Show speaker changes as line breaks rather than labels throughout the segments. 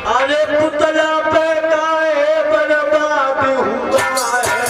अरे पुतला पे काहे बर्बाद हुआ है।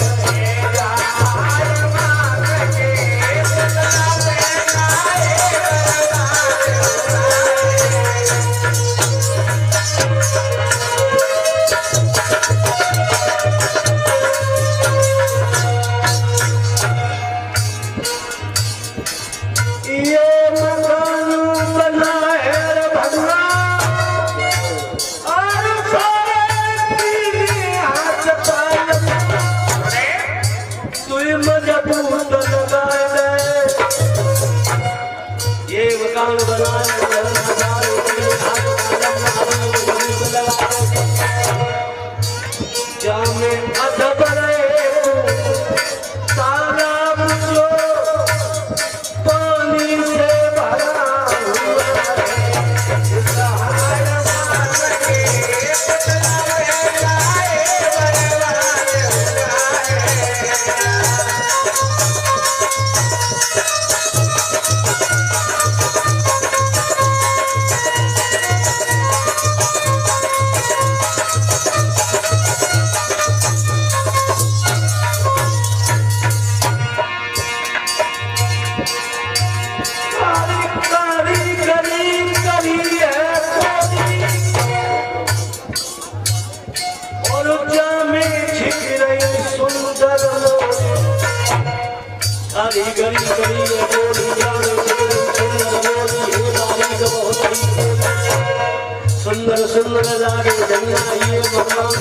सुंदर सुंदर लागे जन्ना ये मकान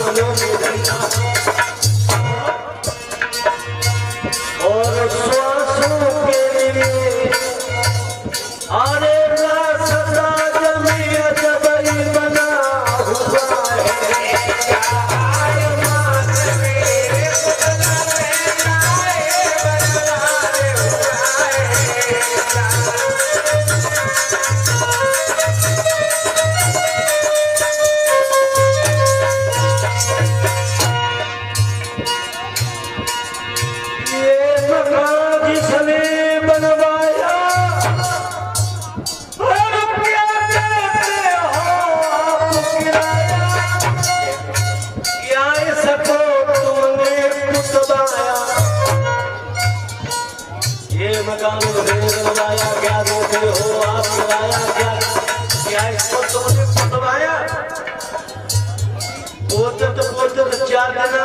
और श्वासों के लिए अरे सदा जमी जबई बना हुआ है।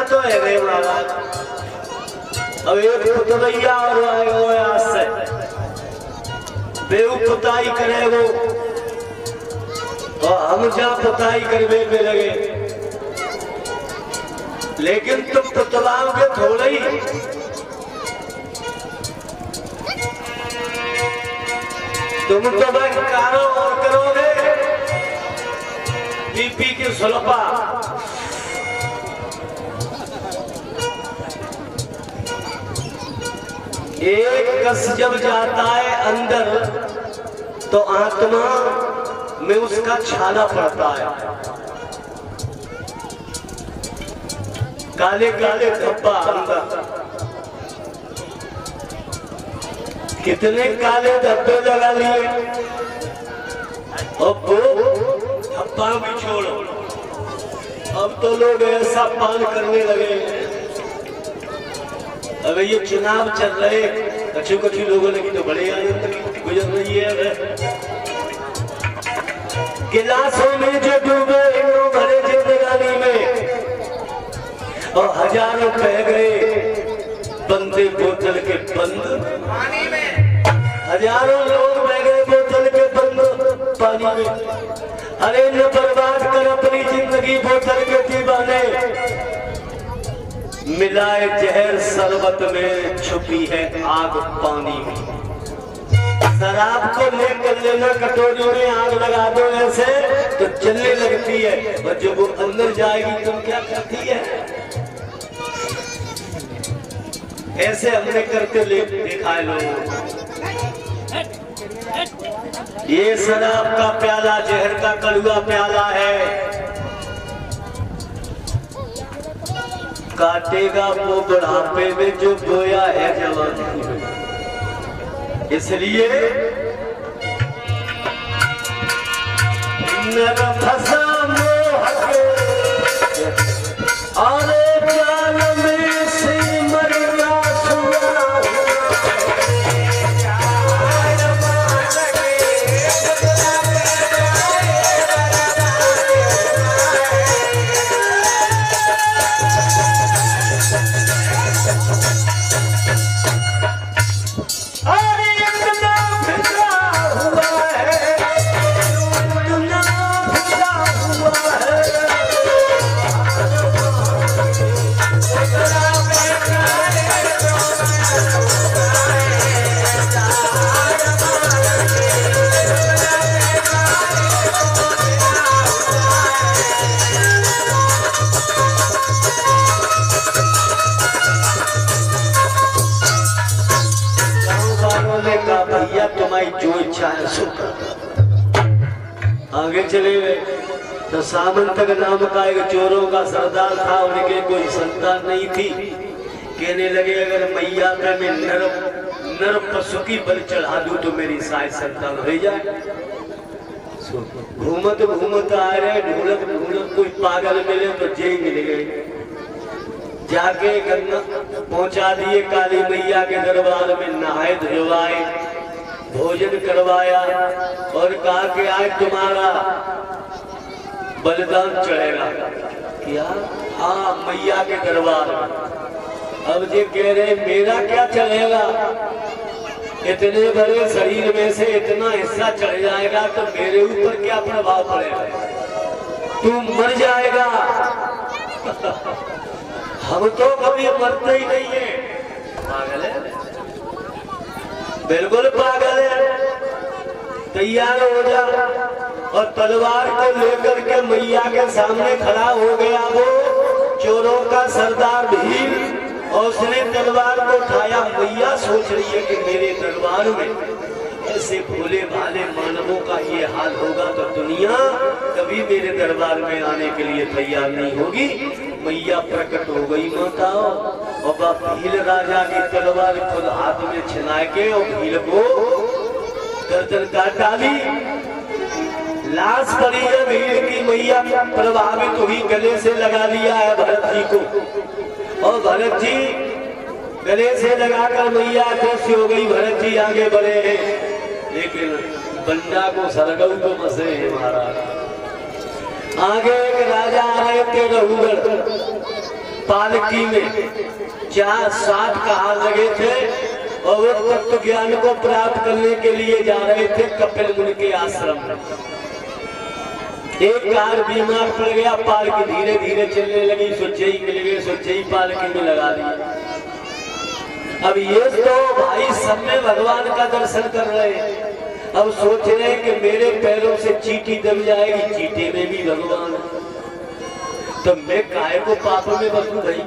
तो है रे महाराज अब एक पुतलैया और आएगा आज से बेऊ पुताई करेगो और हम जा पुताई करवे पे लगे लेकिन तुम पुतलाओगे थोड़े ही। तुम तो भाई कारो और करोगे पी के सुलपा। एक कस जब जाता है अंदर तो आत्मा में उसका छाला पड़ता है। काले काले धब्बा अंदर, कितने काले धब्बे लगा लिए और वो धब्बा भी छोड़ो। अब तो लोग ऐसा पान करने लगे। अब ये चुनाव चल रहे कछु कछु लोगों ने तो बड़े आनंद की गुजर रही है। गिलासों में जो डूबे भरे जिंदगानी में और हजारों बह गए बंदे बोतल के बंद पानी में। हजारों लोग बह गए बोतल के बंद पानी में। अरे न बर्बाद कर अपनी जिंदगी बोतल के दीवाने। मिलाए जहर शरबत में छुपी है आग पानी में। शराब को लेकर लेना कटोरी में आग लगा दो ऐसे तो जलने लगती है और जब वो अंदर जाएगी तुम क्या करती है। ऐसे हमने करते देखा है लोगों। ये शराब का प्याला जहर का कड़वा प्याला है। काटेगा वो बुढ़ापे में जो बोया है जवानी में। इसलिए नर फसा मोह आगे चले गए तो सामंतक नाम का एक चोरों का सरदार था, उनके कोई संतान नहीं थी। कहने लगे अगर मैया पे मैं नर पशु की बलि चढ़ा दूं तो मेरी शायद संतान हो जाए। घूमत घूमत आ रहे, ढूंढत ढूंढत कोई पागल मिले तो जय मिल गए। जाके गन्ना पहुंचा दिए काली मैया के दरबार में, नहाए धुलवाए, भोजन करवाया और कहा कि आज तुम्हारा बलिदान चढ़ेगा। क्या? हाँ, मैया के दरबार। अब ये कह रहे मेरा क्या चढ़ेगा, इतने बड़े शरीर में से इतना हिस्सा चढ़ जाएगा तो मेरे ऊपर क्या प्रभाव पड़ेगा, तू मर जाएगा। हम तो कभी मरते ही नहीं है। पागल है, बिल्कुल पागल है। तैयार हो जा और तलवार को लेकर के मैया के सामने खड़ा हो गया वो चोरों का सरदार भीम, और उसने तलवार को उठाया। मैया सोच रही है कि मेरे दरबार में ऐसे भोले भाले मानवों का ये हाल होगा तो दुनिया कभी मेरे दरबार में आने के लिए तैयार नहीं होगी। मैया प्रकट हो गई माता, और भील राजा की तलवार खुद हाथ में छिना के और भील को गर्दन काट डाली। लाश पड़ी है भील की। मैया प्रभावित हुई, गले से लगा लिया है भरत जी को, और भरत जी गले से लगाकर मैया अदृश्य हो गई। भरत जी आगे बढ़े हैं, लेकिन बंडा को सरगऊ को मसे है महाराज। आगे एक राजा आ रहे थे रघुगढ़, पालकी में 4-7 कहा लगे थे, और वो तत्व ज्ञान को प्राप्त करने के लिए जा रहे थे कपिल मुनि के आश्रम में। एक कार बीमार पड़ गया, पालकी धीरे धीरे चलने लगी, सुचई मिल गए, सुचई पालकी में लगा दी। अब ये तो भाई सब में भगवान का दर्शन कर रहे हैं, अब सोच रहे हैं कि मेरे पैरों से चींटी दब जाएगी, चींटी में भी भगवान है, तो मैं काहे को पाप में बसूं भाई।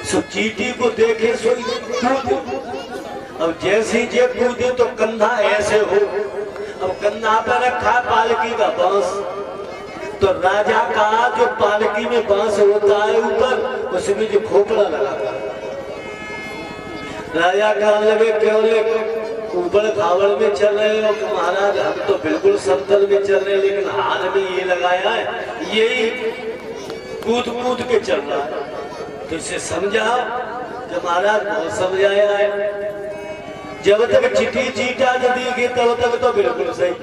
सो चींटी को देखे सो कूद, अब जैसी जे कूदे तो कंधा ऐसे हो। अब कंधा पर रखा पालकी का बांस, तो राजा का जो पालकी में बांस होता है ऊपर, उसमें जो खोपड़ा लगा, राजा कहने लगे क्यों ऊबड़ खाबड़ में चल रहे हो महाराज, हम तो बिल्कुल समतल में चल रहे हैं, लेकिन हाथ में ये लगाया है, यही कूद कूद के चल रहा है, तो इसे समझा। जब महाराज बहुत समझाया है, जब तक चिट्ठी चीटा यदि तब तक तो बिल्कुल सही,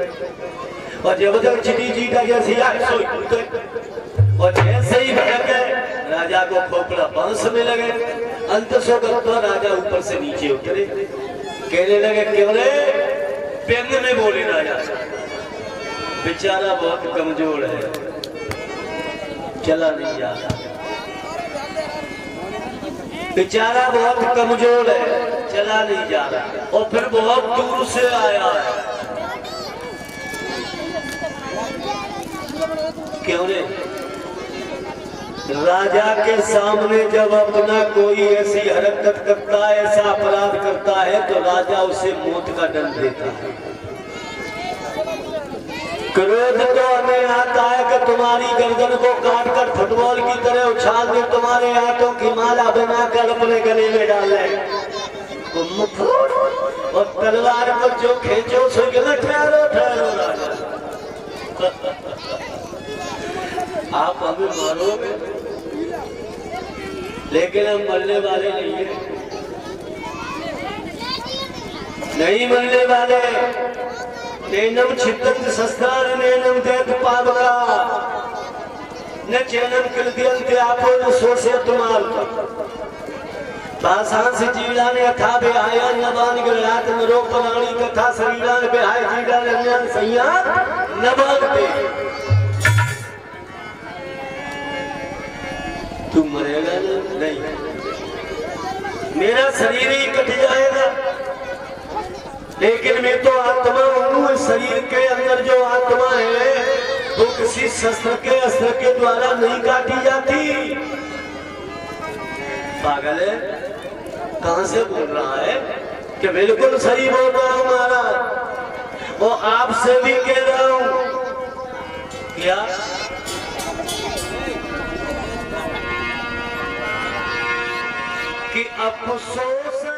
और जब तक चिट्ठी चीटा जैसी और जैसे ही भड़क गए राजा को खोपड़ा बांस में लगे। अंत सोकर राजा ऊपर से नीचे उतरे, कहने लगे क्यों रे, व्यंग में बोले राजा, बेचारा बहुत कमजोर है, चला नहीं जा रहा, बेचारा बहुत कमजोर है, चला नहीं जा रहा, और फिर बहुत दूर से आया है। क्यों रे? राजा के सामने जब अपना कोई ऐसी हरकत करता है, ऐसा अपराध करता है, तो राजा उसे मौत का दंड देता है। क्रोध तो हमें आता है कि तुम्हारी गर्दन को काट कर फुटबॉल की तरह उछाल दे, तुम्हारे हाथों की माला बनाकर अपने गले में डाले, और तलवार पर जो खींचो सो ठहरो ठहरो राजा, आप हमें मारोगे, लेकिन हम मरने वाले नहीं है, नहीं मरने वाले। नैनम छिद्दंत शस्त्रान नैनम दैत पावका, न चैनम कृत्यंते आपो न सोसे तुमाल, भाषान से जीड़ा ने अथा बेहाया नबान गृहात नरो प्राणी कथा शरीरान बेहाय जीड़ा ने अन्यान संयान नबान पे। तू मरेगा नहीं, मेरा शरीर ही कट जाएगा, लेकिन मैं तो आत्मा हूँ। शरीर के अंदर जो आत्मा है वो किसी शस्त्र के अस्त्र के द्वारा नहीं काटी जाती। पागल है, कहां से बोल रहा है कि बिल्कुल सही बोल रहा हूं महाराज। वो आपसे भी कह रहा हूं क्या कि अफसोस